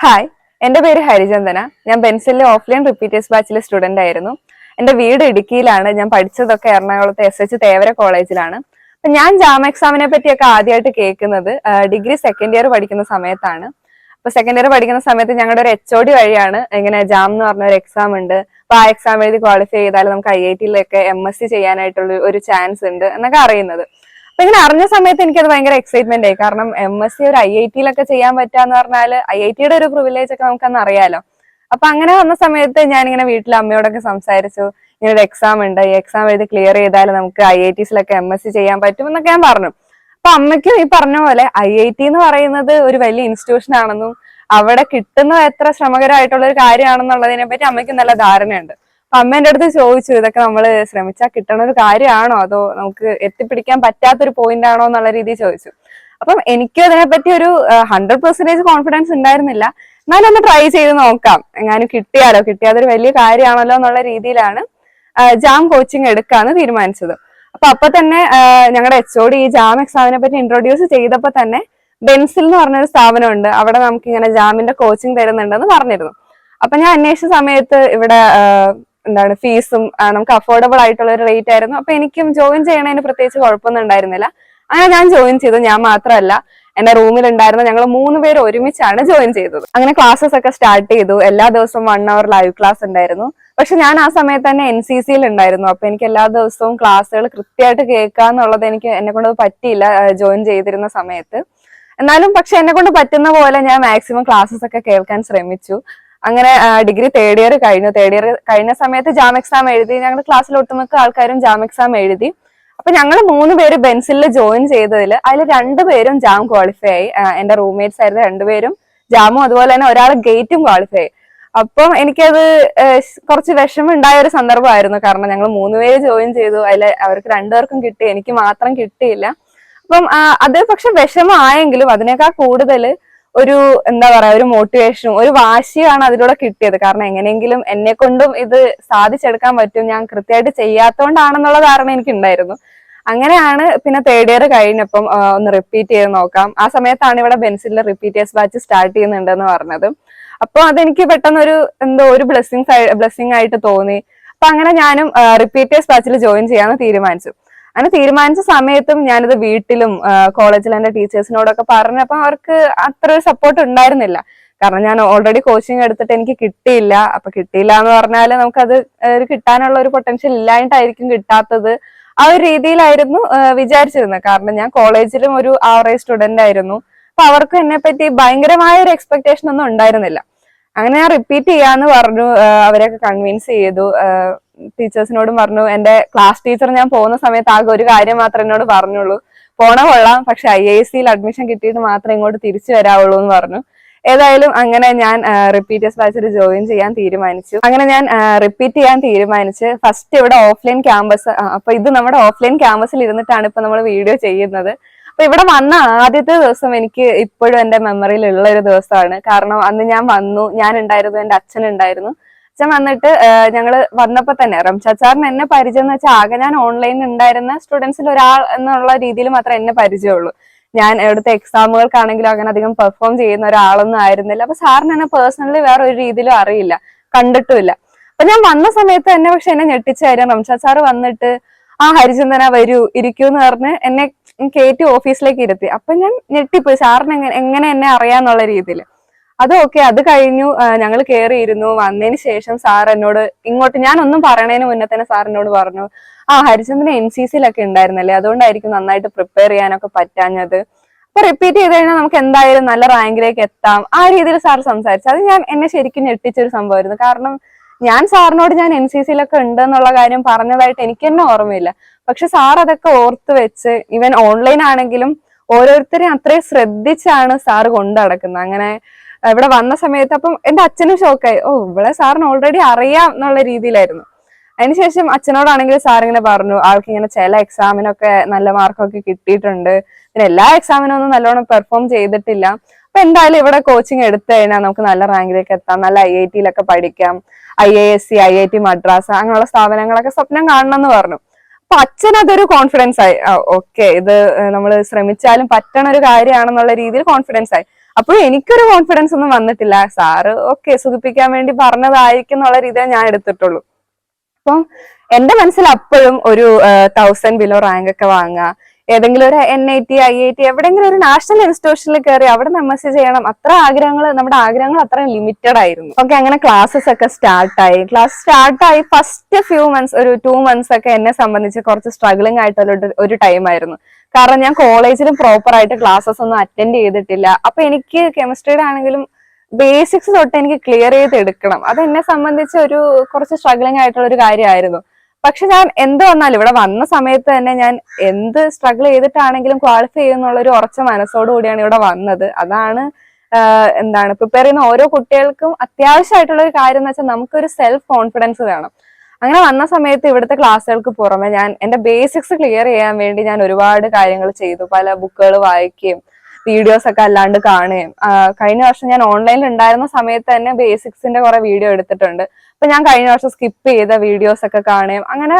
Hi, എൻ്റെ പേര് ഹരിചന്ദന. ഞാൻ ബെൻസിലെ ഓഫ്ലൈൻ റിപ്പീറ്റേഴ്സ് ബാച്ചിലെ സ്റ്റുഡന്റ് ആയിരുന്നു. എൻ്റെ വീട് ഇടുക്കിയിലാണ്. ഞാൻ പഠിച്ചതൊക്കെ എറണാകുളത്തെ SH തേവര കോളേജിലാണ്. അപ്പൊ ഞാൻ ജാം എക്സാമിനെ പറ്റിയൊക്കെ ആദ്യമായിട്ട് കേൾക്കുന്നത് ഡിഗ്രി സെക്കൻഡ് ഇയർ പഠിക്കുന്ന സമയത്താണ്. അപ്പൊ സെക്കൻഡ് ഇയർ പഠിക്കുന്ന സമയത്ത് ഞങ്ങളുടെ ഒരു HOD വഴിയാണ് ഇങ്ങനെ ജാം എന്ന് പറഞ്ഞ ഒരു എക്സാം ഉണ്ട്. അപ്പൊ ആ എക്സാം എഴുതി ക്വാളിഫൈ ചെയ്താൽ നമുക്ക് IIT-യിലൊക്കെ MSc ചെയ്യാനായിട്ടുള്ള ഒരു ചാൻസ് ഉണ്ട് എന്നൊക്കെ അറിയുന്നത്. അപ്പൊ ഇങ്ങനെ അറിഞ്ഞ സമയത്ത് എനിക്കത് ഭയങ്കര എക്സൈറ്റ്മെന്റ് ആയി. കാരണം MSc ഒരു IIT-യിലൊക്കെ ചെയ്യാൻ പറ്റാന്ന് പറഞ്ഞാൽ IIT-യുടെ ഒരു പ്രിവിലേജ് ഒക്കെ നമുക്കന്ന് അറിയാലോ. അപ്പൊ അങ്ങനെ വന്ന സമയത്ത് ഞാനിങ്ങനെ വീട്ടിൽ അമ്മയോടൊക്കെ സംസാരിച്ചു, ഇങ്ങനെ ഒരു എക്സാം ഉണ്ട്, ഈ എക്സാം എഴുതി ക്ലിയർ ചെയ്താൽ നമുക്ക് IITസിലൊക്കെ MSc ചെയ്യാൻ പറ്റും എന്നൊക്കെ ഞാൻ പറഞ്ഞു. അപ്പൊ അമ്മയ്ക്കും ഈ പറഞ്ഞ പോലെ IIT എന്ന് പറയുന്നത് ഒരു വലിയ ഇൻസ്റ്റിറ്റ്യൂഷൻ ആണെന്നും അവിടെ കിട്ടുന്നത് എത്ര ശ്രമകരമായിട്ടുള്ള ഒരു കാര്യമാണെന്നുള്ളതിനെ പറ്റി അമ്മയ്ക്ക് നല്ല ധാരണയുണ്ട്. അപ്പൊ അമ്മ എൻ്റെ അടുത്ത് ചോദിച്ചു, ഇതൊക്കെ നമ്മൾ ശ്രമിച്ചാൽ കിട്ടണ ഒരു കാര്യമാണോ അതോ നമുക്ക് എത്തിപ്പിടിക്കാൻ പറ്റാത്തൊരു പോയിന്റ് ആണോ എന്നുള്ള രീതിയിൽ ചോദിച്ചു. അപ്പം എനിക്ക് അതിനെപ്പറ്റി ഒരു 100% കോൺഫിഡൻസ് ഉണ്ടായിരുന്നില്ല. എന്നാലും ഒന്ന് ട്രൈ ചെയ്ത് നോക്കാം, എങ്ങാനും കിട്ടിയാതൊരു വലിയ കാര്യമാണല്ലോ എന്നുള്ള രീതിയിലാണ് ജാം കോച്ചിങ് എടുക്കാന്ന് തീരുമാനിച്ചത്. അപ്പൊ തന്നെ ഞങ്ങളുടെ HOD ഈ ജാം എക്സാമിനെ പറ്റി ഇൻട്രൊഡ്യൂസ് ചെയ്തപ്പോ തന്നെ ബെൻസിൽ എന്ന് പറഞ്ഞൊരു സ്ഥാപനമുണ്ട്, അവിടെ നമുക്ക് ഇങ്ങനെ ജാമിന്റെ കോച്ചിങ് തരുന്നുണ്ടെന്ന് പറഞ്ഞിരുന്നു. അപ്പൊ ഞാൻ അന്വേഷിച്ച സമയത്ത് ഇവിടെ എന്താണ് ഫീസും നമുക്ക് അഫോർഡബിൾ ആയിട്ടുള്ള ഒരു റേറ്റ് ആയിരുന്നു. അപ്പൊ എനിക്കും ജോയിൻ ചെയ്യണതിന് പ്രത്യേകിച്ച് കുഴപ്പമൊന്നും ഉണ്ടായിരുന്നില്ല. അങ്ങനെ ഞാൻ ജോയിൻ ചെയ്തു. ഞാൻ മാത്രമല്ല, എന്റെ റൂമിൽ ഉണ്ടായിരുന്ന ഞങ്ങൾ 3 പേര് ഒരുമിച്ചാണ് ജോയിൻ ചെയ്തത്. അങ്ങനെ ക്ലാസ്സസ് ഒക്കെ സ്റ്റാർട്ട് ചെയ്തു. എല്ലാ ദിവസവും 1 hour ലൈവ് ക്ലാസ് ഉണ്ടായിരുന്നു. പക്ഷെ ഞാൻ ആ സമയത്ത് തന്നെ NCCയിൽ ഉണ്ടായിരുന്നു. അപ്പൊ എനിക്ക് എല്ലാ ദിവസവും ക്ലാസ്സുകൾ കൃത്യമായിട്ട് കേൾക്കാന്നുള്ളത് എന്നെ കൊണ്ട് പറ്റിയില്ല ജോയിൻ ചെയ്തിരുന്ന സമയത്ത്. എന്നാലും പക്ഷെ എന്നെ കൊണ്ട് പറ്റുന്ന പോലെ ഞാൻ മാക്സിമം ക്ലാസ്സസ് ഒക്കെ കേൾക്കാൻ ശ്രമിച്ചു. അങ്ങനെ ഡിഗ്രി തേർഡ് ഇയർ കഴിഞ്ഞ സമയത്ത് ജാം എക്സാം എഴുതി. ഞങ്ങളുടെ ക്ലാസ്സിൽ ഒട്ടുമിക്ക ആൾക്കാരും ജാം എക്സാം എഴുതി. അപ്പൊ ഞങ്ങൾ 3 പേര് ബെൻസിൽ ജോയിൻ ചെയ്തതിൽ അതിൽ 2 പേരും ജാം ക്വാളിഫൈ ആയി. എന്റെ റൂംമേറ്റ്സ് ആയിരുന്നു 2 പേരും ജാമും, അതുപോലെ തന്നെ ഒരാൾ ഗേറ്റും ക്വാളിഫൈ ആയി. അപ്പം എനിക്കത് കുറച്ച് വിഷമം ഉണ്ടായ ഒരു സന്ദർഭമായിരുന്നു. കാരണം ഞങ്ങൾ 3 പേര് ജോയിൻ ചെയ്തു, അതിൽ അവർക്ക് 2 പേർക്കും കിട്ടി, എനിക്ക് മാത്രം കിട്ടിയില്ല. അപ്പം അത് പക്ഷെ വിഷമമായെങ്കിലും അതിനേക്കാൾ കൂടുതൽ ഒരു എന്താ പറയാ ഒരു മോട്ടിവേഷനും ഒരു വാശിയാണ് അതിലൂടെ കിട്ടിയത്. കാരണം എങ്ങനെയെങ്കിലും എന്നെ കൊണ്ടും ഇത് സാധിച്ചെടുക്കാൻ പറ്റും, ഞാൻ കൃത്യമായിട്ട് ചെയ്യാത്തോണ്ടാണെന്നുള്ള ധാരണ എനിക്ക് ഉണ്ടായിരുന്നു. അങ്ങനെയാണ് പിന്നെ തേർഡ് ഇയർ കഴിഞ്ഞപ്പം ഒന്ന് റിപ്പീറ്റ് ചെയ്ത് നോക്കാം. ആ സമയത്താണ് ഇവിടെ ബെൻസിലെ റിപ്പീറ്റേഴ്സ് ബാച്ച് സ്റ്റാർട്ട് ചെയ്യുന്നുണ്ടെന്ന് പറഞ്ഞത്. അപ്പൊ അതെനിക്ക് പെട്ടെന്നൊരു ഒരു ബ്ലെസ്സിങ് ആയിട്ട് തോന്നി. അപ്പൊ അങ്ങനെ ഞാനും റിപ്പീറ്റേഴ്സ് ബാച്ചിൽ ജോയിൻ ചെയ്യാന്ന് തീരുമാനിച്ചു. അങ്ങനെ തീരുമാനിച്ച സമയത്തും ഞാനിത് വീട്ടിലും കോളേജിൽ എന്റെ ടീച്ചേഴ്സിനോടൊക്കെ പറഞ്ഞപ്പോ അവർക്ക് അത്ര ഒരു സപ്പോർട്ട് ഉണ്ടായിരുന്നില്ല. കാരണം ഞാൻ ഓൾറെഡി കോച്ചിങ് എടുത്തിട്ട് എനിക്ക് കിട്ടിയില്ല. അപ്പൊ കിട്ടിയില്ല എന്ന് പറഞ്ഞാൽ നമുക്കത് കിട്ടാനുള്ള ഒരു പൊട്ടൻഷ്യൽ ഇല്ലായിട്ടായിരിക്കും കിട്ടാത്തത്. ആ ഒരു രീതിയിലായിരുന്നു വിചാരിച്ചിരുന്നത്. കാരണം ഞാൻ കോളേജിലും ഒരു ആവറേജ് സ്റ്റുഡന്റ് ആയിരുന്നു. അപ്പൊ അവർക്ക് എന്നെ പറ്റി ഭയങ്കരമായ ഒരു എക്സ്പെക്ടേഷൻ ഒന്നും ഉണ്ടായിരുന്നില്ല. അങ്ങനെ ഞാൻ റിപ്പീറ്റ് ചെയ്യാന്ന് പറഞ്ഞു. അവരെയൊക്കെ കൺവിൻസ് ചെയ്തു. ടീച്ചേഴ്സിനോടും പറഞ്ഞു. എന്റെ ക്ലാസ് ടീച്ചർ ഞാൻ പോകുന്ന സമയത്ത് ആകെ ഒരു കാര്യം മാത്രമേ എന്നോട് പറഞ്ഞുള്ളൂ, പോണ കൊള്ളാം, പക്ഷെ IIScയിൽ അഡ്മിഷൻ കിട്ടിയിട്ട് മാത്രമേ ഇങ്ങോട്ട് തിരിച്ചു വരാവുള്ളൂ എന്ന് പറഞ്ഞു. ഏതായാലും അങ്ങനെ ഞാൻ റിപ്പീറ്റേഴ്സ് ബാച്ചിൽ ജോയിൻ ചെയ്യാൻ തീരുമാനിച്ചു. അങ്ങനെ ഞാൻ റിപ്പീറ്റ് ചെയ്യാൻ തീരുമാനിച്ച് ഫസ്റ്റ് ഇവിടെ ഓഫ്ലൈൻ ക്യാമ്പസ്, അപ്പൊ ഇത് നമ്മുടെ ഓഫ്ലൈൻ ക്യാമ്പസിൽ ഇരുന്നിട്ടാണ് ഇപ്പൊ നമ്മൾ വീഡിയോ ചെയ്യുന്നത്. അപ്പൊ ഇവിടെ വന്ന ആദ്യത്തെ ദിവസം എനിക്ക് ഇപ്പോഴും എന്റെ മെമ്മറിയിൽ ഉള്ള ഒരു ദിവസമാണ്. കാരണം അന്ന് ഞാൻ ഉണ്ടായിരുന്നു, എന്റെ അച്ഛൻ ഉണ്ടായിരുന്നു. അച്ഛൻ വന്നിട്ട് ഞങ്ങള് വന്നപ്പോ തന്നെ റംഷാദ് സാറിന് എന്നെ പരിചയം എന്ന് വെച്ചാൽ ആകെ ഞാൻ ഓൺലൈനിൽ ഉണ്ടായിരുന്ന സ്റ്റുഡൻസിൽ ഒരാൾ എന്നുള്ള രീതിയിൽ മാത്രമേ എന്നെ പരിചയമുള്ളൂ. ഞാൻ ഇവിടുത്തെ എക്സാമുകൾക്കാണെങ്കിലും അങ്ങനെ അധികം പെർഫോം ചെയ്യുന്ന ഒരാളൊന്നും ആയിരുന്നില്ല. അപ്പൊ സാറിന് എന്നെ പേഴ്സണലി വേറെ ഒരു രീതിയിലും അറിയില്ല, കണ്ടിട്ടുമില്ല. അപ്പൊ ഞാൻ വന്ന സമയത്ത് തന്നെ പക്ഷെ എന്നെ ഞെട്ടിച്ച കാര്യം റംഷാദ് സാറ് വന്നിട്ട് ഹരിചന്ദന വരൂ ഇരിക്കൂ എന്ന് പറഞ്ഞ് എന്നെ കയറ്റി ഓഫീസിലേക്ക് ഇരുത്തി. അപ്പൊ ഞാൻ ഞെട്ടിപ്പോയി, സാറിന് എങ്ങനെ എന്നെ അറിയാന്നുള്ള രീതിയിൽ. അത് കഴിഞ്ഞു. ഞങ്ങൾ കയറിയിരുന്നു. വന്നതിന് ശേഷം സാർ എന്നോട് ഇങ്ങോട്ട്, ഞാൻ ഒന്നും പറയണതിന് മുന്നേ തന്നെ സാർ എന്നോട് പറഞ്ഞു, ഹരിചന്ദ്രൻ NCCയിലൊക്കെ ഉണ്ടായിരുന്നല്ലേ, അതുകൊണ്ടായിരിക്കും നന്നായിട്ട് പ്രിപ്പയർ ചെയ്യാനൊക്കെ പറ്റാഞ്ഞത്. അപ്പൊ റിപ്പീറ്റ് ചെയ്ത് കഴിഞ്ഞാൽ നമുക്ക് എന്തായാലും നല്ല റാങ്കിലേക്ക് എത്താം, ആ രീതിയിൽ സാർ സംസാരിച്ചു. അത് എന്നെ ശരിക്കും ഞെട്ടിച്ചൊരു സംഭവമായിരുന്നു. കാരണം ഞാൻ സാറിനോട് ഞാൻ NCCയിലൊക്കെ ഉണ്ട് എന്നുള്ള കാര്യം പറഞ്ഞതായിട്ട് എനിക്ക് തന്നെ ഓർമ്മയില്ല. പക്ഷെ സാർ അതൊക്കെ ഓർത്ത് വെച്ച് ഈവൻ ഓൺലൈൻ ആണെങ്കിലും ഓരോരുത്തരെയും അത്രയും ശ്രദ്ധിച്ചാണ് സാറ് കൊണ്ടു നടക്കുന്നത്. അങ്ങനെ ഇവിടെ വന്ന സമയത്ത് അപ്പം എന്റെ അച്ഛനും ഷോക്കായി. ഇവിടെ സാറിന് ഓൾറെഡി അറിയാം എന്നുള്ള രീതിയിലായിരുന്നു. അതിനുശേഷം അച്ഛനോടാണെങ്കിൽ സാർ ഇങ്ങനെ പറഞ്ഞു, ആൾക്ക് ഇങ്ങനെ ചില എക്സാമിനൊക്കെ നല്ല മാർക്കൊക്കെ കിട്ടിയിട്ടുണ്ട്, പിന്നെ എല്ലാ എക്സാമിനും ഒന്നും നല്ലോണം പെർഫോം ചെയ്തിട്ടില്ല. അപ്പൊ എന്തായാലും ഇവിടെ കോച്ചിങ് എടുത്തു കഴിഞ്ഞാൽ നമുക്ക് നല്ല റാങ്കിലേക്ക് എത്താം, നല്ല IITയിലൊക്കെ പഠിക്കാം, IISc IIT മദ്രാസ് അങ്ങനെയുള്ള സ്ഥാപനങ്ങളൊക്കെ സ്വപ്നം കാണണം എന്ന് പറഞ്ഞു. അപ്പൊ അച്ഛൻ അതൊരു കോൺഫിഡൻസ് ആയി. ഓക്കെ, ഇത് നമ്മൾ ശ്രമിച്ചാലും പറ്റണ ഒരു കാര്യമാണെന്നുള്ള രീതിയിൽ കോൺഫിഡൻസ് ആയി. അപ്പോൾ എനിക്കൊരു കോൺഫിഡൻസ് ഒന്നും വന്നിട്ടില്ല. സാറ് ഓക്കെ സുഖിപ്പിക്കാൻ വേണ്ടി പറഞ്ഞതായിരിക്കും എന്നുള്ള രീതിയിൽ ഞാൻ എടുത്തിട്ടുള്ളൂ. അപ്പം എന്റെ മനസ്സിൽ അപ്പോഴും ഒരു 1000 ബിലോ റാങ്ക് ഒക്കെ വാങ്ങുക, ഏതെങ്കിലും ഒരു NIT IIT എവിടെയെങ്കിലും ഒരു നാഷണൽ ഇൻസ്റ്റിറ്റ്യൂഷനിൽ കയറി അവിടെ MSc ചെയ്യണം, അത്ര ആഗ്രഹങ്ങൾ, നമ്മുടെ ആഗ്രഹങ്ങൾ അത്രയും ലിമിറ്റഡ് ആയിരുന്നു. ഓക്കെ, അങ്ങനെ ക്ലാസ്സസ് ഒക്കെ സ്റ്റാർട്ടായി. ക്ലാസ് സ്റ്റാർട്ടായി ഫസ്റ്റ് ഫ്യൂ മന്ത്സ്, ഒരു 2 months ഒക്കെ എന്നെ സംബന്ധിച്ച് കുറച്ച് സ്ട്രഗ്ലിംഗ് ആയിട്ടുള്ള ഒരു ടൈം ആയിരുന്നു. കാരണം ഞാൻ കോളേജിലും പ്രോപ്പർ ആയിട്ട് ക്ലാസ്സസ് ഒന്നും അറ്റൻഡ് ചെയ്തിട്ടില്ല. അപ്പൊ എനിക്ക് കെമിസ്ട്രിയുടെ ആണെങ്കിലും ബേസിക്സ് തൊട്ട് എനിക്ക് ക്ലിയർ ചെയ്ത് എടുക്കണം. അത് എന്നെ സംബന്ധിച്ച് ഒരു കുറച്ച് സ്ട്രഗ്ലിംഗ് ആയിട്ടുള്ള ഒരു കാര്യമായിരുന്നു. പക്ഷെ ഞാൻ എന്ത് വന്നാലും ഇവിടെ വന്ന സമയത്ത് തന്നെ ഞാൻ എന്ത് സ്ട്രഗിൾ ചെയ്തിട്ടാണെങ്കിലും ക്വാളിഫൈ ചെയ്യുന്നുള്ള ഒരു ഉറച്ച മനസ്സോടു കൂടിയാണ് ഇവിടെ വന്നത്. അതാണ് എന്താണ് പ്രിപ്പയർ ചെയ്യുന്ന ഓരോ കുട്ടികൾക്കും അത്യാവശ്യമായിട്ടുള്ള ഒരു കാര്യം എന്ന് വെച്ചാൽ നമുക്കൊരു സെൽഫ് കോൺഫിഡൻസ് വേണം. അങ്ങനെ വന്ന സമയത്ത് ഇവിടുത്തെ ക്ലാസ്സുകൾക്ക് പുറമെ ഞാൻ എന്റെ ബേസിക്സ് ക്ലിയർ ചെയ്യാൻ വേണ്ടി ഞാൻ ഒരുപാട് കാര്യങ്ങൾ ചെയ്തു. പല ബുക്കുകൾ വായിക്കുകയും വീഡിയോസ് ഒക്കെ അല്ലാണ്ട് കാണുകയും, കഴിഞ്ഞ വർഷം ഞാൻ ഓൺലൈനിൽ ഉണ്ടായിരുന്ന സമയത്ത് തന്നെ ബേസിക്സിന്റെ കുറെ വീഡിയോ എടുത്തിട്ടുണ്ട്. അപ്പൊ ഞാൻ കഴിഞ്ഞ വർഷം സ്കിപ്പ് ചെയ്ത വീഡിയോസ് ഒക്കെ കാണുകയും അങ്ങനെ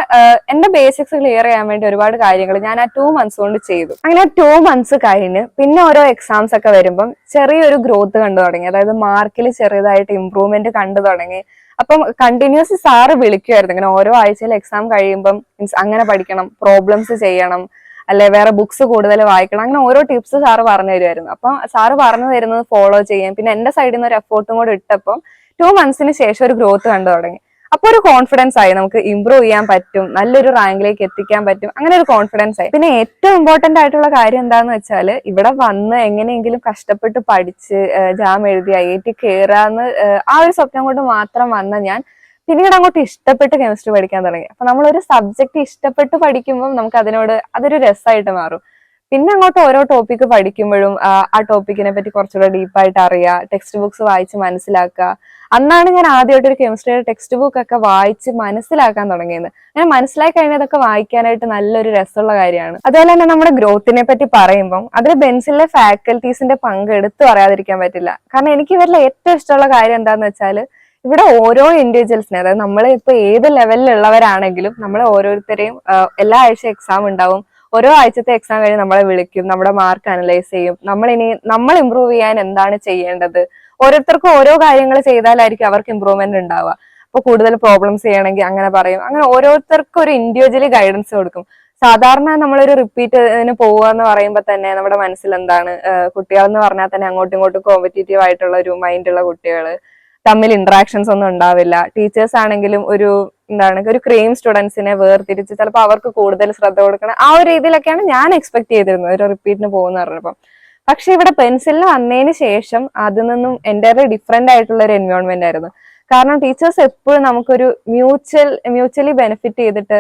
എന്റെ ബേസിക്സ് ക്ലിയർ ചെയ്യാൻ വേണ്ടി ഒരുപാട് കാര്യങ്ങൾ ഞാൻ ആ 2 months കൊണ്ട് ചെയ്തു. അങ്ങനെ 2 months കഴിഞ്ഞ് പിന്നെ ഓരോ എക്സാംസ് ഒക്കെ വരുമ്പം ചെറിയൊരു ഗ്രോത്ത് കണ്ടു തുടങ്ങി. അതായത് മാർക്കിൽ ചെറുതായിട്ട് ഇമ്പ്രൂവ്മെന്റ് കണ്ടു തുടങ്ങി. അപ്പം കണ്ടിന്യൂസ് സാറ് വിളിക്കുമായിരുന്നു, ഇങ്ങനെ ഓരോ ആഴ്ചയിൽ എക്സാം കഴിയുമ്പം മീൻസ് അങ്ങനെ പഠിക്കണം, പ്രോബ്ലംസ് ചെയ്യണം, അല്ലെ വേറെ ബുക്സ് കൂടുതൽ വായിക്കണം, അങ്ങനെ ഓരോ ടിപ്സ് സാറ് പറഞ്ഞു തരുമായിരുന്നു. അപ്പം സാറ് പറഞ്ഞു തരുന്നത് ഫോളോ ചെയ്യാം. പിന്നെ എന്റെ സൈഡിൽ നിന്ന് ഒരു എഫോർട്ടും കൂടെ ഇട്ടപ്പം 2 months ശേഷം ഒരു ഗ്രോത്ത് കണ്ടു തുടങ്ങി. അപ്പൊ ഒരു കോൺഫിഡൻസ് ആയി, നമുക്ക് ഇമ്പ്രൂവ് ചെയ്യാൻ പറ്റും, നല്ലൊരു റാങ്കിലേക്ക് എത്തിക്കാൻ പറ്റും, അങ്ങനെ ഒരു കോൺഫിഡൻസ് ആയി. പിന്നെ ഏറ്റവും ഇമ്പോർട്ടന്റ് ആയിട്ടുള്ള കാര്യം എന്താന്ന് വെച്ചാൽ ഇവിടെ വന്ന് എങ്ങനെയെങ്കിലും കഷ്ടപ്പെട്ട് പഠിച്ച് ജാം എഴുതി IIT കയറാന്ന് ആ ഒരു സ്വപ്നം കൊണ്ട് മാത്രം വന്ന ഞാൻ പിന്നീട് അങ്ങോട്ട് ഇഷ്ടപ്പെട്ട് കെമിസ്ട്രി പഠിക്കാൻ തുടങ്ങി. അപ്പൊ നമ്മളൊരു സബ്ജക്ട് ഇഷ്ടപ്പെട്ട് പഠിക്കുമ്പോൾ നമുക്ക് അതിനോട് അതൊരു രസമായിട്ട് മാറും. പിന്നെ അങ്ങോട്ട് ഓരോ ടോപ്പിക്ക് പഠിക്കുമ്പോഴും ആ ടോപ്പിക്കിനെ പറ്റി കുറച്ചുകൂടെ ഡീപ്പായിട്ട് അറിയുക, ടെക്സ്റ്റ് ബുക്സ് വായിച്ച് മനസ്സിലാക്കുക. അന്നാണ് ഞാൻ ആദ്യമായിട്ട് ഒരു കെമിസ്ട്രിയുടെ ടെക്സ്റ്റ് ബുക്ക് ഒക്കെ വായിച്ച് മനസ്സിലാക്കാൻ തുടങ്ങിയത്. അങ്ങനെ മനസ്സിലാക്കി കഴിഞ്ഞതൊക്കെ വായിക്കാനായിട്ട് നല്ലൊരു രസമുള്ള കാര്യമാണ്. അതുപോലെ തന്നെ നമ്മുടെ ഗ്രോത്തിനെ പറ്റി പറയുമ്പോൾ അതിൽ ബെൻസിലെ ഫാക്കൽറ്റീസിന്റെ പങ്ക് എടുത്തു പറയാതിരിക്കാൻ പറ്റില്ല. കാരണം എനിക്ക് ഇവരിലെ ഏറ്റവും ഇഷ്ടമുള്ള കാര്യം എന്താന്ന് വെച്ചാൽ ഇവിടെ ഓരോ ഇൻഡിവിജ്വൽസിനെ, അതായത് നമ്മൾ ഇപ്പൊ ഏത് ലെവലിലുള്ളവരാണെങ്കിലും നമ്മളെ ഓരോരുത്തരെയും എല്ലാ ആഴ്ച എക്സാം ഉണ്ടാവും. ഓരോ ആഴ്ചത്തെ എക്സാം കഴിഞ്ഞ് നമ്മളെ വിളിക്കും, നമ്മുടെ മാർക്ക് അനലൈസ് ചെയ്യും, നമ്മൾ ഇമ്പ്രൂവ് ചെയ്യാൻ എന്താണ് ചെയ്യേണ്ടത്. ഓരോരുത്തർക്കും ഓരോ കാര്യങ്ങൾ ചെയ്താലായിരിക്കും അവർക്ക് ഇമ്പ്രൂവ്മെന്റ് ഉണ്ടാവുക. അപ്പൊ കൂടുതൽ പ്രോബ്ലംസ് ചെയ്യണമെങ്കിൽ അങ്ങനെ പറയും. അങ്ങനെ ഓരോരുത്തർക്കും ഒരു ഇൻഡിവിജ്വലി ഗൈഡൻസ് കൊടുക്കും. സാധാരണ നമ്മളൊരു റിപ്പീറ്റിന് പോവുക എന്ന് പറയുമ്പോൾ തന്നെ നമ്മുടെ മനസ്സിൽ എന്താണ്, കുട്ടികൾ എന്ന് പറഞ്ഞാൽ തന്നെ അങ്ങോട്ടും ഇങ്ങോട്ടും കോമ്പറ്റീറ്റീവ് ആയിട്ടുള്ള ഒരു മൈൻഡുള്ള കുട്ടികൾ, തമ്മിൽ ഇന്ററാക്ഷൻസ് ഒന്നും ഉണ്ടാവില്ല. ടീച്ചേഴ്സ് ആണെങ്കിലും ഒരു ക്രീം സ്റ്റുഡൻസിനെ വേർതിരിച്ച് ചിലപ്പോൾ അവർക്ക് കൂടുതൽ ശ്രദ്ധ കൊടുക്കണം, ആ ഒരു രീതിയിലൊക്കെയാണ് ഞാൻ എക്സ്പെക്ട് ചെയ്തിരുന്നത് ഒരു റിപ്പീറ്റിന് പോകുന്ന പറഞ്ഞപ്പം. പക്ഷെ ഇവിടെ പെൻസിലിന് വന്നതിന് ശേഷം അതിൽ നിന്നും എൻ്റെ ഡിഫറെന്റ് ആയിട്ടുള്ള ഒരു എൻവയോൺമെന്റ് ആയിരുന്നു. കാരണം ടീച്ചേഴ്സ് എപ്പോഴും നമുക്കൊരു മ്യൂച്വലി ബെനിഫിറ്റ് ചെയ്തിട്ട്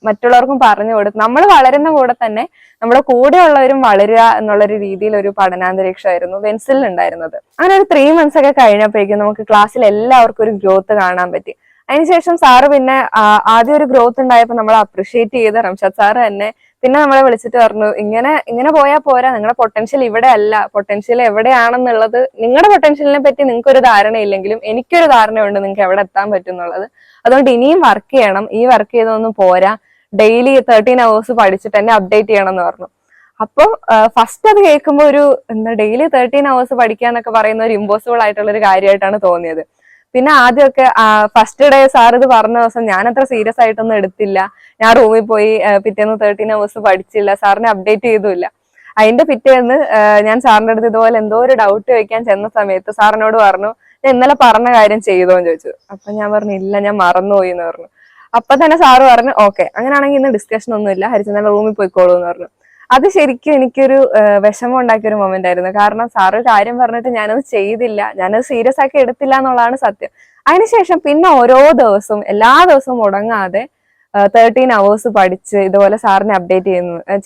മറ്റുള്ളവർക്കും പറഞ്ഞു കൊടുത്ത് നമ്മൾ വളരുന്ന കൂടെ തന്നെ നമ്മുടെ കൂടെയുള്ളവരും വളരുക എന്നുള്ളൊരു രീതിയിൽ ഒരു പഠനാന്തരീക്ഷമായിരുന്നു പെൻസിലിൽ ഉണ്ടായിരുന്നത്. അങ്ങനെ ഒരു 3 months ഒക്കെ കഴിഞ്ഞപ്പോഴേക്കും നമുക്ക് ക്ലാസ്സിൽ എല്ലാവർക്കും ഒരു ഗ്രോത്ത് കാണാൻ പറ്റി. അതിനുശേഷം സാറ് പിന്നെ ആദ്യം ഒരു ഗ്രോത്ത് ഉണ്ടായപ്പോൾ നമ്മൾ അപ്രിഷിയേറ്റ് ചെയ്ത റംഷാദ് സാറ് തന്നെ പിന്നെ നമ്മളെ വിളിച്ചിട്ട് പറഞ്ഞു, ഇങ്ങനെ പോയാൽ പോരാ, നിങ്ങളുടെ പൊട്ടൻഷ്യൽ ഇവിടെ അല്ല, പൊട്ടൻഷ്യൽ എവിടെയാണെന്നുള്ളത്, നിങ്ങളുടെ പൊട്ടൻഷ്യലിനെ പറ്റി നിങ്ങൾക്ക് ഒരു ധാരണയില്ലെങ്കിലും എനിക്കൊരു ധാരണയുണ്ട് നിങ്ങൾക്ക് എവിടെ എത്താൻ പറ്റും എന്നുള്ളത്. അതുകൊണ്ട് ഇനിയും വർക്ക് ചെയ്യണം, ഈ വർക്ക് ചെയ്തൊന്നും പോരാ, ഡെയിലി 13 hours പഠിച്ചിട്ട് എന്നെ അപ്ഡേറ്റ് ചെയ്യണം എന്ന് പറഞ്ഞു. അപ്പൊ ഫസ്റ്റ് അത് കേൾക്കുമ്പോൾ ഡെയിലി 13 hours പഠിക്കുക എന്നൊക്കെ പറയുന്ന ഒരു ഇമ്പോസിബിൾ ആയിട്ടുള്ള ഒരു കാര്യമായിട്ടാണ് തോന്നിയത്. പിന്നെ ആദ്യമൊക്കെ ഫസ്റ്റ് ഡേ സാർ ഇത് പറഞ്ഞ ദിവസം ഞാൻ അത്ര സീരിയസ് ആയിട്ടൊന്നും എടുത്തില്ല. ഞാൻ റൂമിൽ പോയി പിറ്റേന്ന് 13 hours പഠിച്ചില്ല, സാറിനെ അപ്ഡേറ്റ് ചെയ്തുമില്ല. അതിന്റെ പിറ്റേന്ന് ഞാൻ സാറിന്റെ അടുത്ത് ഇതുപോലെ എന്തോ ഒരു ഡൗട്ട് ചോദിക്കാൻ ചെന്ന സമയത്ത് സാറിനോട് പറഞ്ഞു, ഞാൻ ഇന്നലെ പറഞ്ഞ കാര്യം ചെയ്തോന്ന് ചോദിച്ചു. അപ്പൊ ഞാൻ പറഞ്ഞു ഇല്ല, ഞാൻ മറന്നുപോയി എന്ന് പറഞ്ഞു. അപ്പൊ തന്നെ സാറ് പറഞ്ഞു ഓക്കെ, അങ്ങനെയാണെങ്കിൽ ഇന്ന് ഡിസ്കഷൻ ഒന്നുമില്ല, ഹരിചന്ദ്രൻ റൂമിൽ പോയിക്കോളൂ എന്ന് പറഞ്ഞു. അത് ശരിക്കും എനിക്കൊരു വിഷമം ഉണ്ടാക്കിയ ഒരു മൊമെന്റ് ആയിരുന്നു. കാരണം സാറ് കാര്യം പറഞ്ഞിട്ട് ഞാനത് ചെയ്തില്ല, ഞാനത് സീരിയസ് ആക്കി എടുത്തില്ല എന്നുള്ളതാണ് സത്യം. അതിനുശേഷം പിന്നെ ഓരോ ദിവസവും എല്ലാ ദിവസവും മുടങ്ങാതെ 13 hours പഠിച്ച് ഇതുപോലെ സാറിനെ അപ്ഡേറ്റ്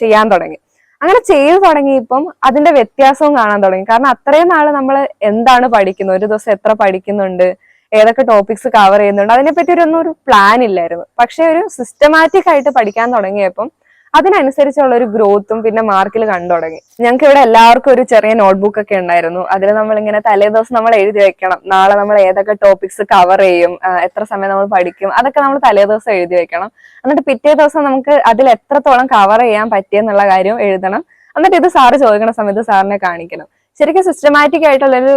ചെയ്യാൻ തുടങ്ങി. അങ്ങനെ ചെയ്തു തുടങ്ങിയപ്പം അതിന്റെ വ്യത്യാസവും കാണാൻ തുടങ്ങി. കാരണം അത്രയും നാള് നമ്മൾ എന്താണ് പഠിക്കുന്നത്, ഒരു ദിവസം എത്ര പഠിക്കുന്നുണ്ട്, ഏതൊക്കെ ടോപ്പിക്സ് കവർ ചെയ്യുന്നുണ്ട്, അതിനെപ്പറ്റി ഒരു പ്ലാൻ ഇല്ലായിരുന്നു. പക്ഷെ ഒരു സിസ്റ്റമാറ്റിക് ആയിട്ട് പഠിക്കാൻ തുടങ്ങിയപ്പം അതിനനുസരിച്ചുള്ള ഒരു ഗ്രോത്തും പിന്നെ മാർക്കിൽ കണ്ടു തുടങ്ങി. ഞങ്ങൾക്ക് ഇവിടെ എല്ലാവർക്കും ഒരു ചെറിയ നോട്ട്ബുക്ക് ഒക്കെ ഉണ്ടായിരുന്നു. അതിൽ നമ്മൾ ഇങ്ങനെ തലേ ദിവസം നമ്മൾ എഴുതി വെക്കണം, നാളെ നമ്മൾ ഏതൊക്കെ ടോപ്പിക്സ് കവർ ചെയ്യും, എത്ര സമയം നമ്മൾ പഠിക്കും, അതൊക്കെ നമ്മൾ തലേ ദിവസം എഴുതി വെക്കണം. എന്നിട്ട് പിറ്റേ ദിവസം നമുക്ക് അതിൽ എത്രത്തോളം കവർ ചെയ്യാൻ പറ്റിയെന്നുള്ള കാര്യം എഴുതണം. എന്നിട്ട് ഇത് സാറ് ചോദിക്കുന്ന സമയത്ത് സാറിനെ കാണിക്കണം. ശരിക്കും സിസ്റ്റമാറ്റിക് ആയിട്ടുള്ളൊരു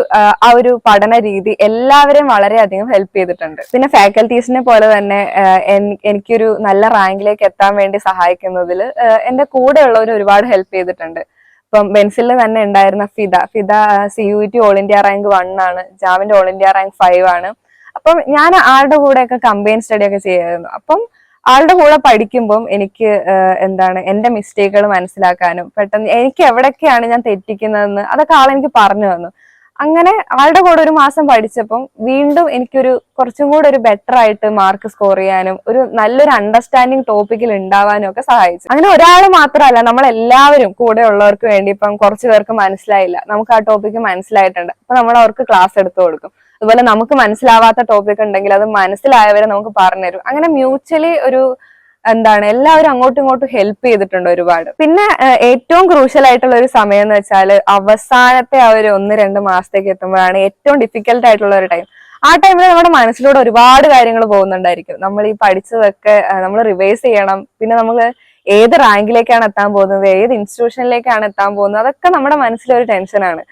ആ ഒരു പഠന രീതി എല്ലാവരെയും വളരെയധികം ഹെൽപ്പ് ചെയ്തിട്ടുണ്ട്. പിന്നെ ഫാക്കൽറ്റീസിനെ പോലെ തന്നെ എനിക്കൊരു നല്ല റാങ്കിലേക്ക് എത്താൻ വേണ്ടി സഹായിക്കുന്നതിൽ എന്റെ കൂടെയുള്ളവർ ഒരുപാട് ഹെൽപ്പ് ചെയ്തിട്ടുണ്ട്. ഇപ്പം ബെൻസിലിൽ തന്നെ ഉണ്ടായിരുന്ന Fida CUET all India rank 1 ആണ്, ജാമിന്റെ ഓൾ ഇന്ത്യ റാങ്ക് 5 ആണ്. അപ്പം ഞാൻ ആളുടെ കൂടെയൊക്കെ കമ്പൈൻ സ്റ്റഡി ഒക്കെ ചെയ്യായിരുന്നു. അപ്പം ആളുടെ കൂടെ പഠിക്കുമ്പം എനിക്ക് എന്റെ മിസ്റ്റേക്കുകൾ മനസ്സിലാക്കാനും പെട്ടെന്ന് എനിക്ക് എവിടൊക്കെയാണ് ഞാൻ തെറ്റിക്കുന്നതെന്ന് അതൊക്കെ ആളെനിക്ക് പറഞ്ഞു തന്നു. അങ്ങനെ ആളുടെ കൂടെ ഒരു മാസം പഠിച്ചപ്പം വീണ്ടും എനിക്കൊരു കുറച്ചും കൂടെ ഒരു ബെറ്റർ ആയിട്ട് മാർക്ക് സ്കോർ ചെയ്യാനും ഒരു നല്ലൊരു അണ്ടർസ്റ്റാൻഡിങ് ടോപ്പിക്കിൽ ഉണ്ടാവാനും ഒക്കെ സഹായിച്ചു. അങ്ങനെ ഒരാൾ മാത്രമല്ല, നമ്മളെല്ലാവരും കൂടെ ഉള്ളവർക്ക് വേണ്ടി ഇപ്പം കുറച്ചു പേർക്ക് മനസ്സിലായില്ല, നമുക്ക് ആ ടോപ്പിക്ക് മനസ്സിലായിട്ടുണ്ട്, അപ്പൊ നമ്മൾ അവർക്ക് ക്ലാസ് എടുത്തു കൊടുക്കും. അതുപോലെ നമുക്ക് മനസ്സിലാവാത്ത ടോപ്പിക് ഉണ്ടെങ്കിൽ അത് മനസ്സിലായവരെ നമുക്ക് പറഞ്ഞുതരും. അങ്ങനെ മ്യൂച്വലി ഒരു എല്ലാവരും അങ്ങോട്ടും ഇങ്ങോട്ടും ഹെൽപ്പ് ചെയ്തിട്ടുണ്ട് ഒരുപാട്. പിന്നെ ഏറ്റവും ക്രൂഷ്യൽ ആയിട്ടുള്ള ഒരു സമയം എന്ന് വെച്ചാൽ അവസാനത്തെ ആ ഒരു 1-2 മാസത്തേക്ക് എത്തുമ്പോഴാണ് ഏറ്റവും ഡിഫിക്കൽട്ട് ആയിട്ടുള്ള ഒരു ടൈം. ആ ടൈമിൽ നമ്മുടെ മനസ്സിലൂടെ ഒരുപാട് കാര്യങ്ങൾ പോകുന്നുണ്ടായിരിക്കും. നമ്മൾ ഈ പഠിച്ചതൊക്കെ നമ്മൾ റിവൈസ് ചെയ്യണം. പിന്നെ നമ്മൾ ഏത് റാങ്കിലേക്കാണ് എത്താൻ പോകുന്നത്, ഏത് ഇൻസ്റ്റിറ്റ്യൂഷനിലേക്കാണ് എത്താൻ പോകുന്നത്, അതൊക്കെ നമ്മുടെ മനസ്സിലൊരു ടെൻഷനാണ്.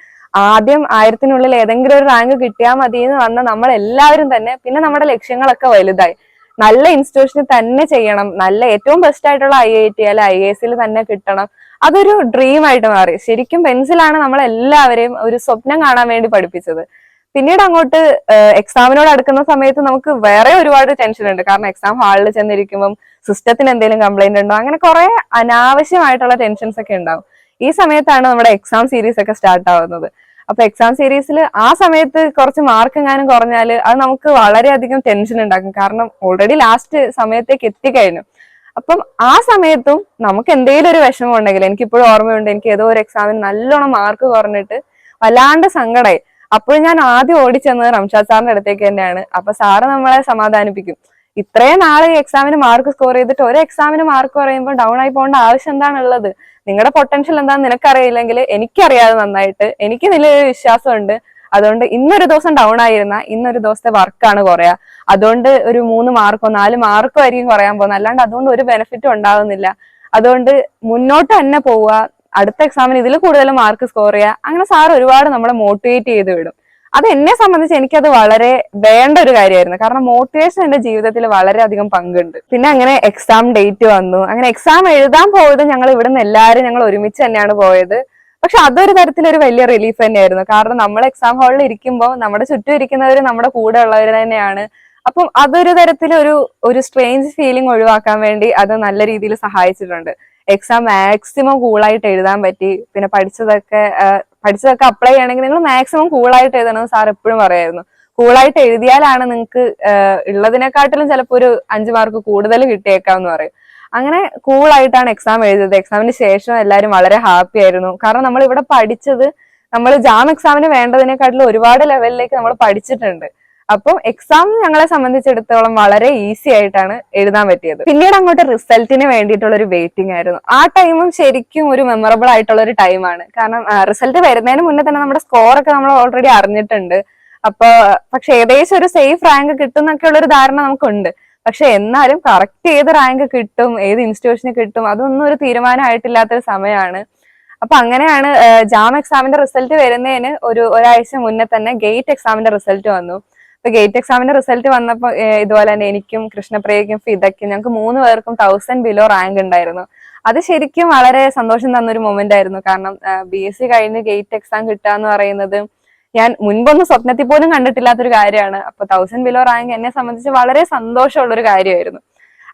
ആദ്യം 1000-നുള്ളിൽ ഏതെങ്കിലും ഒരു റാങ്ക് കിട്ടിയാൽ മതി എന്ന് വന്ന നമ്മൾ എല്ലാവരും തന്നെ പിന്നെ നമ്മുടെ ലക്ഷ്യങ്ങളൊക്കെ വലുതായി. നല്ല ഇൻസ്റ്റിറ്റ്യൂഷനിൽ തന്നെ ചെയ്യണം, നല്ല ഏറ്റവും ബെസ്റ്റ് ആയിട്ടുള്ള IIT അല്ലെ IISൽ തന്നെ കിട്ടണം, അതൊരു ഡ്രീം ആയിട്ട് മാറി. ശരിക്കും പെൻസിലാണ് നമ്മളെല്ലാവരെയും ഒരു സ്വപ്നം കാണാൻ വേണ്ടി പഠിപ്പിച്ചത്. പിന്നീട് അങ്ങോട്ട് എക്സാമിനോട് അടുക്കുന്ന സമയത്ത് നമുക്ക് വേറെ ഒരുപാട് ടെൻഷൻ ഉണ്ട്. കാരണം എക്സാം ഹാളിൽ ചെന്നിരിക്കുമ്പം സിസ്റ്റത്തിന് എന്തെങ്കിലും കംപ്ലൈന്റ് ഉണ്ടോ, അങ്ങനെ കുറെ അനാവശ്യമായിട്ടുള്ള ടെൻഷൻസ് ഒക്കെ ഉണ്ടാവും. ഈ സമയത്താണ് നമ്മുടെ എക്സാം സീരീസ് ഒക്കെ സ്റ്റാർട്ട് ആവുന്നത്. അപ്പൊ എക്സാം സീരീസിൽ ആ സമയത്ത് കുറച്ച് മാർക്ക് എങ്ങാനും കുറഞ്ഞാൽ അത് നമുക്ക് വളരെയധികം ടെൻഷൻ ഉണ്ടാക്കും. കാരണം ഓൾറെഡി ലാസ്റ്റ് സമയത്തേക്ക് എത്തിക്കഴിഞ്ഞു. അപ്പം ആ സമയത്തും നമുക്ക് എന്തെങ്കിലും ഒരു വിഷമം ഉണ്ടെങ്കിൽ, എനിക്കിപ്പോഴും ഓർമ്മയുണ്ട്, എനിക്ക് ഏതോ ഒരു എക്സാമിന് നല്ലോണം മാർക്ക് കുറഞ്ഞിട്ട് വല്ലാണ്ട് സങ്കടമായി. അപ്പോൾ ഞാൻ ആദ്യം ഓടിച്ചെന്നത് റംഷാദ് സാറിന്റെ അടുത്തേക്ക് തന്നെയാണ്. അപ്പൊ സാറ് നമ്മളെ സമാധാനിപ്പിക്കും. ഇത്രയും നാളെ ഈ എക്സാമിന് മാർക്ക് സ്കോർ ചെയ്തിട്ട് ഒരു എക്സാമിന് മാർക്ക് കുറയുമ്പോൾ ഡൗൺ ആയി പോകേണ്ട ആവശ്യം എന്താണുള്ളത്? നിങ്ങളുടെ പൊട്ടൻഷ്യൽ എന്താണെന്ന് നിനക്കറിയില്ലെങ്കിൽ എനിക്കറിയാതെ നന്നായിട്ട്, എനിക്ക് നിലവിൽ വിശ്വാസമുണ്ട്. അതുകൊണ്ട് ഇന്നൊരു ദിവസം ഡൗൺ ആയിരുന്ന ഇന്നൊരു ദിവസത്തെ വർക്കാണ് കുറയാ. അതുകൊണ്ട് ഒരു 3 മാർക്കോ 4 മാർക്കോ ആയിരിക്കും കുറയാൻ പോകുന്നത്, അല്ലാണ്ട് അതുകൊണ്ട് ഒരു ബെനിഫിറ്റും ഉണ്ടാവുന്നില്ല. അതുകൊണ്ട് മുന്നോട്ട് തന്നെ പോവുക, അടുത്ത എക്സാമിന് ഇതിൽ കൂടുതൽ മാർക്ക് സ്കോർ ചെയ്യുക. അങ്ങനെ സാർ ഒരുപാട് നമ്മളെ മോട്ടിവേറ്റ് ചെയ്ത് വിടും. അത് എന്നെ സംബന്ധിച്ച് എനിക്കത് വളരെ വേണ്ട ഒരു കാര്യമായിരുന്നു. കാരണം മോട്ടിവേഷൻ എന്റെ ജീവിതത്തിൽ വളരെയധികം പങ്കുണ്ട്. പിന്നെ അങ്ങനെ എക്സാം ഡേറ്റ് വന്നു. അങ്ങനെ എക്സാം എഴുതാൻ പോയത് ഞങ്ങൾ ഇവിടുന്ന് എല്ലാവരും ഞങ്ങൾ ഒരുമിച്ച് തന്നെയാണ് പോയത്. പക്ഷെ അതൊരു തരത്തിലൊരു വലിയ റിലീഫ് തന്നെയായിരുന്നു. കാരണം നമ്മൾ എക്സാം ഹാളിൽ ഇരിക്കുമ്പോൾ നമ്മുടെ ചുറ്റും ഇരിക്കുന്നവർ നമ്മുടെ കൂടെ ഉള്ളവർ തന്നെയാണ്. അപ്പം അതൊരു തരത്തിലൊരു സ്ട്രേഞ്ച് ഫീലിംഗ് ഒഴിവാക്കാൻ വേണ്ടി അത് നല്ല രീതിയിൽ സഹായിച്ചിട്ടുണ്ട്. എക്സാം മാക്സിമം കൂളായിട്ട് എഴുതാൻ പറ്റി. പിന്നെ പഠിച്ചതൊക്കെ അപ്ലൈ ചെയ്യണമെങ്കിൽ നിങ്ങൾ മാക്സിമം കൂളായിട്ട് എഴുതണം സാർ എപ്പോഴും പറയായിരുന്നു. കൂളായിട്ട് എഴുതിയാലാണ് നിങ്ങൾക്ക് ഉള്ളതിനെക്കാട്ടിലും ചിലപ്പോൾ ഒരു 5 മാർക്ക് കൂടുതൽ കിട്ടിയേക്കാം എന്ന് പറയും. അങ്ങനെ കൂളായിട്ടാണ് എക്സാം എഴുതിയത്. എക്സാമിന് ശേഷം എല്ലാവരും വളരെ ഹാപ്പി ആയിരുന്നു. കാരണം നമ്മൾ ഇവിടെ പഠിച്ചത് നമ്മൾ ജാം എക്സാമിന് വേണ്ടതിനെക്കാട്ടിലും ഒരുപാട് ലെവലിലേക്ക് നമ്മൾ പഠിച്ചിട്ടുണ്ട്. അപ്പം എക്സാം ഞങ്ങളെ സംബന്ധിച്ചിടത്തോളം വളരെ ഈസി ആയിട്ടാണ് എഴുതാൻ പറ്റിയത്. പിന്നീട് അങ്ങോട്ട് റിസൾട്ടിന് വേണ്ടിയിട്ടുള്ള ഒരു വെയിറ്റിംഗ് ആയിരുന്നു. ആ ടൈമും ശരിക്കും ഒരു മെമ്മറബിൾ ആയിട്ടുള്ള ഒരു ടൈമാണ്. കാരണം റിസൾട്ട് വരുന്നതിന് മുന്നേ തന്നെ നമ്മുടെ സ്കോറൊക്കെ നമ്മൾ ഓൾറെഡി അറിഞ്ഞിട്ടുണ്ട്. അപ്പൊ പക്ഷെ ഏകദേശം ഒരു സേഫ് റാങ്ക് കിട്ടും എന്നൊക്കെ ഉള്ളൊരു ധാരണ നമുക്കുണ്ട്. പക്ഷെ എന്നാലും കറക്റ്റ് ഏത് റാങ്ക് കിട്ടും, ഏത് ഇൻസ്റ്റിറ്റ്യൂഷന് കിട്ടും, അതൊന്നും ഒരു തീരുമാനമായിട്ടില്ലാത്തൊരു സമയമാണ്. അപ്പൊ അങ്ങനെയാണ് ജാം എക്സാമിന്റെ റിസൾട്ട് വരുന്നതിന് ഒരാഴ്ച മുന്നേ തന്നെ ഗേറ്റ് എക്സാമിന്റെ റിസൾട്ട് വന്നു. ഇപ്പൊ ഗേറ്റ് എക്സാമിന്റെ റിസൾട്ട് വന്നപ്പോ ഇതുപോലെ തന്നെ എനിക്കും കൃഷ്ണപ്രിയയ്ക്കും ഫിദയ്ക്കും ഞങ്ങൾക്ക് 3 പേർക്കും 1000 ബിലോ റാങ്ക് ഉണ്ടായിരുന്നു. അത് ശരിക്കും വളരെ സന്തോഷം തന്നൊരു മൊമെന്റ് ആയിരുന്നു. കാരണം BSc കഴിഞ്ഞ് ഗേറ്റ് എക്സാം കിട്ടുക എന്ന് പറയുന്നത് ഞാൻ മുൻപൊന്നും സ്വപ്നത്തിൽ പോലും കണ്ടിട്ടില്ലാത്തൊരു കാര്യമാണ്. അപ്പൊ 1000 ബിലോ റാങ്ക് എന്നെ സംബന്ധിച്ച് വളരെ സന്തോഷമുള്ള ഒരു കാര്യമായിരുന്നു.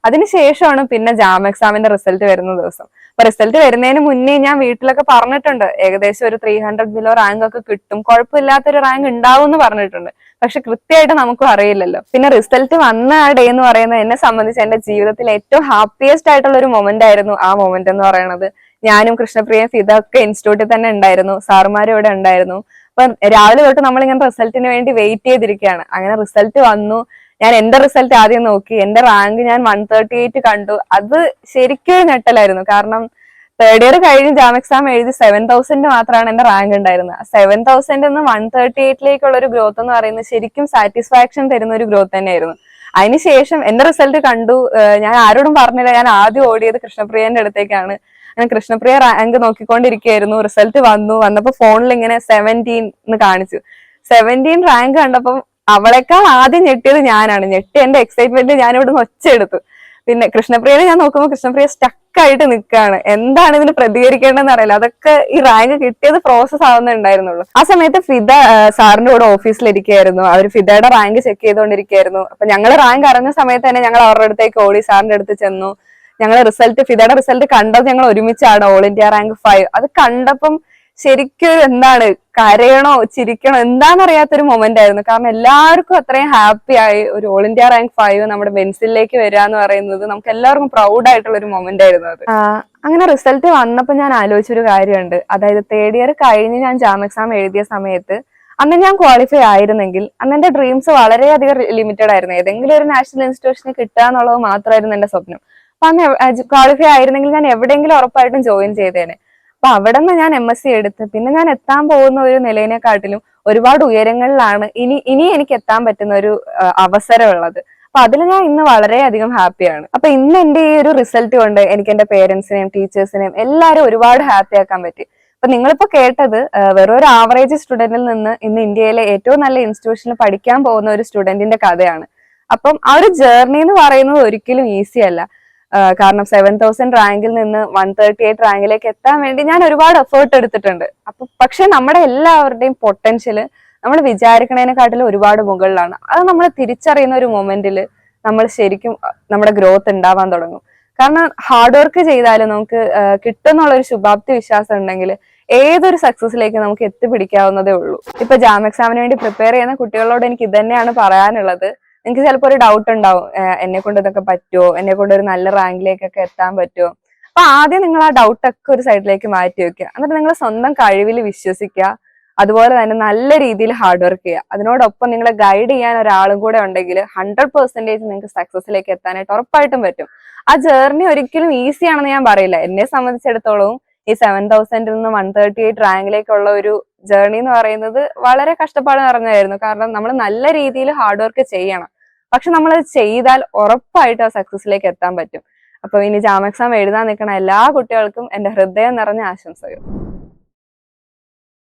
അതിനുശേഷമാണ് പിന്നെ ജാം എക്സാമിന്റെ റിസൾട്ട് വരുന്ന ദിവസം. അപ്പൊ റിസൾട്ട് വരുന്നതിന് മുന്നേ ഞാൻ വീട്ടിലൊക്കെ പറഞ്ഞിട്ടുണ്ട് ഏകദേശം ഒരു 300 ബിലോ റാങ്ക് ഒക്കെ കിട്ടും, കുഴപ്പമില്ലാത്തൊരു റാങ്ക് ഉണ്ടാവും എന്ന് പറഞ്ഞിട്ടുണ്ട്. പക്ഷെ കൃത്യമായിട്ട് നമുക്കും അറിയില്ലല്ലോ. പിന്നെ റിസൾട്ട് വന്ന ആ ഡേ എന്ന് പറയുന്നത് എന്നെ സംബന്ധിച്ച് എന്റെ ജീവിതത്തിൽ ഏറ്റവും ഹാപ്പിയസ്റ്റ് ആയിട്ടുള്ള ഒരു മൊമെന്റ് ആയിരുന്നു. ആ മൊമെന്റ് എന്ന് പറയുന്നത് ഞാനും കൃഷ്ണപ്രിയയും ഫിദ ഒക്കെ ഇൻസ്റ്റിറ്റ്യൂട്ടിൽ തന്നെ ഉണ്ടായിരുന്നു, സാറുമാരും ഇവിടെ ഉണ്ടായിരുന്നു. അപ്പൊ രാവിലെ തൊട്ട് നമ്മളിങ്ങനെ റിസൾട്ടിന് വേണ്ടി വെയിറ്റ് ചെയ്തിരിക്കുകയാണ്. അങ്ങനെ റിസൾട്ട് വന്നു. ഞാൻ എന്റെ റിസൾട്ട് ആദ്യം നോക്കി. എന്റെ റാങ്ക് ഞാൻ 138 കണ്ടു. അത് ശരിക്കും ഞെട്ടലായിരുന്നു. കാരണം തേർഡ് ഇയർ കഴിഞ്ഞ് ജാം എക്സാം എഴുതി 7000 മാത്രമാണ് എന്റെ റാങ്ക് ഉണ്ടായിരുന്നത്. 7000 നിന്ന് 138ലേക്കുള്ള ഒരു ഗ്രോത്ത് എന്ന് പറയുന്നത് ശരിക്കും സാറ്റിസ്ഫാക്ഷൻ തരുന്ന ഒരു ഗ്രോത്ത് തന്നെയായിരുന്നു. അതിനുശേഷം എന്റെ റിസൾട്ട് കണ്ടു. ഞാൻ ആരോടും പറഞ്ഞില്ല, ഞാൻ ആദ്യം ഓടിയത് കൃഷ്ണപ്രിയന്റെ അടുത്തേക്കാണ്. ഞാൻ കൃഷ്ണപ്രിയ റാങ്ക് നോക്കിക്കൊണ്ടിരിക്കുകയായിരുന്നു. റിസൾട്ട് വന്നപ്പോ ഫോണിൽ ഇങ്ങനെ 17 എന്ന് കാണിച്ചു. 17 റാങ്ക് കണ്ടപ്പോ അവളെക്കാൾ ആദ്യം ഞെട്ടിയത് ഞാനാണ്. ഞെട്ടി എന്റെ എക്സൈറ്റ്മെന്റ് ഞാൻ ഇവിടുന്ന് ഒച്ചയെടുത്തു. പിന്നെ കൃഷ്ണപ്രിയനെ ഞാൻ നോക്കുമ്പോൾ കൃഷ്ണപ്രിയ സ്റ്റക്കായിട്ട് നിൽക്കുകയാണ്. എന്താണ് ഇതിന് പ്രതികരിക്കേണ്ടതെന്ന് അറിയില്ല. അതൊക്കെ ഈ റാങ്ക് കിട്ടിയത് പ്രോസസ് ആവുന്നുണ്ടായിരുന്നുള്ളൂ. ആ സമയത്ത് ഫിദ സാറിന്റെ കൂടെ ഓഫീസിലിരിക്കുകയായിരുന്നു. അവർ ഫിദയുടെ റാങ്ക് ചെക്ക് ചെയ്തുകൊണ്ടിരിക്കുകയായിരുന്നു. അപ്പൊ ഞങ്ങൾ റാങ്ക് അറിഞ്ഞ സമയത്ത് തന്നെ ഞങ്ങൾ അവരുടെ അടുത്തേക്ക് ഓടി, സാറിന്റെ അടുത്ത് ചെന്നു. ഞങ്ങൾ ഫിദയുടെ റിസൾട്ട് കണ്ടത് ഞങ്ങൾ ഒരുമിച്ചാണ്. ഓൾ ഇന്ത്യ റാങ്ക് 5 അത് കണ്ടപ്പം ശരിക്കും എന്താണ്, കരയണോ ചിരിക്കണോ എന്താണെന്നറിയാത്തൊരു മൊമെന്റ് ആയിരുന്നു. കാരണം എല്ലാവർക്കും അത്രയും ഹാപ്പി ആയി ഒരു ഓൾ ഇന്ത്യ റാങ്ക് 5 നമ്മുടെ ബെൻസിലേക്ക് വരിക എന്ന് പറയുന്നത് നമുക്ക് എല്ലാവർക്കും പ്രൗഡ് ആയിട്ടുള്ള ഒരു മൊമെന്റ് ആയിരുന്നു അത്. അങ്ങനെ റിസൾട്ട് വന്നപ്പോൾ ഞാൻ ആലോചിച്ചൊരു കാര്യമുണ്ട്. അതായത് 3rd ഇയർ കഴിഞ്ഞ് ഞാൻ ജാം എക്സാം എഴുതിയ സമയത്ത് അന്ന് ഞാൻ ക്വാളിഫൈ ആയിരുന്നെങ്കിൽ അന്ന് എന്റെ ഡ്രീംസ് വളരെയധികം ലിമിറ്റഡ് ആയിരുന്നു. ഏതെങ്കിലും ഒരു നാഷണൽ ഇൻസ്റ്റിറ്റ്യൂഷന് കിട്ടുക എന്നുള്ളത് മാത്രമായിരുന്നു എന്റെ സ്വപ്നം. അപ്പൊ അന്ന് ക്വാളിഫൈ ആയിരുന്നെങ്കിൽ ഞാൻ എവിടെയെങ്കിലും ഉറപ്പായിട്ടും ജോയിൻ ചെയ്തേനെ. അപ്പൊ അവിടെ നിന്ന് ഞാൻ MSc എടുത്ത് പിന്നെ ഞാൻ എത്താൻ പോകുന്ന ഒരു നിലയിനെക്കാട്ടിലും ഒരുപാട് ഉയരങ്ങളിലാണ് ഇനി എനിക്ക് എത്താൻ പറ്റുന്ന ഒരു അവസരം ഉള്ളത്. അപ്പൊ അതിൽ ഞാൻ ഇന്ന് വളരെയധികം ഹാപ്പിയാണ്. അപ്പൊ ഇന്ന് എന്റെ ഈ ഒരു റിസൾട്ട് കൊണ്ട് എനിക്ക് എന്റെ പേരൻസിനെയും ടീച്ചേഴ്സിനെയും എല്ലാവരും ഒരുപാട് ഹാപ്പി ആക്കാൻ പറ്റി. അപ്പൊ നിങ്ങളിപ്പോ കേട്ടത് വെറും ഒരു ആവറേജ് സ്റ്റുഡന്റിൽ നിന്ന് ഇന്ന് ഇന്ത്യയിലെ ഏറ്റവും നല്ല ഇൻസ്റ്റിറ്റ്യൂഷനിൽ പഠിക്കാൻ പോകുന്ന ഒരു സ്റ്റുഡന്റിന്റെ കഥയാണ്. അപ്പം ആ ഒരു ജേർണി എന്ന് പറയുന്നത് ഒരിക്കലും ഈസി അല്ല. കാരണം 7000 റാങ്കിൽ നിന്ന് 138 റാങ്കിലേക്ക് എത്താൻ വേണ്ടി ഞാൻ ഒരുപാട് എഫേർട്ട് എടുത്തിട്ടുണ്ട്. അപ്പൊ പക്ഷെ നമ്മുടെ എല്ലാവരുടെയും പൊട്ടൻഷ്യല് നമ്മൾ വിചാരിക്കണതിനെക്കാട്ടിലും ഒരുപാട് മുകളിലാണ്. അത് നമ്മൾ തിരിച്ചറിയുന്ന ഒരു മൊമെന്റിൽ നമ്മൾ ശരിക്കും നമ്മുടെ ഗ്രോത്ത് ഉണ്ടാവാൻ തുടങ്ങും. കാരണം ഹാർഡ് വർക്ക് ചെയ്താലും നമുക്ക് കിട്ടുമെന്നുള്ളൊരു ശുഭാപ്തി വിശ്വാസം ഉണ്ടെങ്കിൽ ഏതൊരു സക്സസിലേക്ക് നമുക്ക് എത്തിപ്പിടിക്കാവുന്നതേ ഉള്ളൂ. ഇപ്പൊ ജാം എക്സാമിന് വേണ്ടി പ്രിപ്പയർ ചെയ്യുന്ന കുട്ടികളോട് എനിക്ക് ഇത് തന്നെയാണ് പറയാനുള്ളത്. എനിക്ക് ചിലപ്പോൾ ഒരു ഡൗട്ട് ഉണ്ടാവും, എന്നെ കൊണ്ട് ഇതൊക്കെ പറ്റുമോ, എന്നെ കൊണ്ട് ഒരു നല്ല റാങ്കിലേക്കൊക്കെ എത്താൻ പറ്റുമോ. അപ്പൊ ആദ്യം നിങ്ങൾ ആ ഡൗട്ടൊക്കെ ഒരു സൈഡിലേക്ക് മാറ്റി വെക്കുക. എന്നിട്ട് നിങ്ങൾ സ്വന്തം കഴിവിൽ വിശ്വസിക്കുക. അതുപോലെ തന്നെ നല്ല രീതിയിൽ ഹാർഡ് വർക്ക് ചെയ്യുക. അതിനോടൊപ്പം നിങ്ങളെ ഗൈഡ് ചെയ്യാൻ ഒരാളും കൂടെ ഉണ്ടെങ്കിൽ 100% നിങ്ങൾക്ക് സക്സസിലേക്ക് എത്താനായിട്ട് ഉറപ്പായിട്ടും പറ്റും. ആ ജേർണി ഒരിക്കലും ഈസി ആണെന്ന് ഞാൻ പറയില്ല. എന്നെ സംബന്ധിച്ചിടത്തോളം ഈ 7000 നിന്ന് 138 റാങ്കിലേക്കുള്ള ഒരു ജേർണി എന്ന് പറയുന്നത് വളരെ കഷ്ടപ്പാട് നിറഞ്ഞതായിരുന്നു. കാരണം നമ്മൾ നല്ല രീതിയിൽ ഹാർഡ് വർക്ക് ചെയ്യണം. പക്ഷെ നമ്മൾ ചെയ്താൽ ഉറപ്പായിട്ട് ആ സക്സസിലേക്ക് എത്താൻ പറ്റും. അപ്പൊ ഇനി ജാം എക്സാം എഴുതാൻ നിൽക്കുന്ന എല്ലാ കുട്ടികൾക്കും എന്റെ ഹൃദയം നിറഞ്ഞ ആശംസകൾ.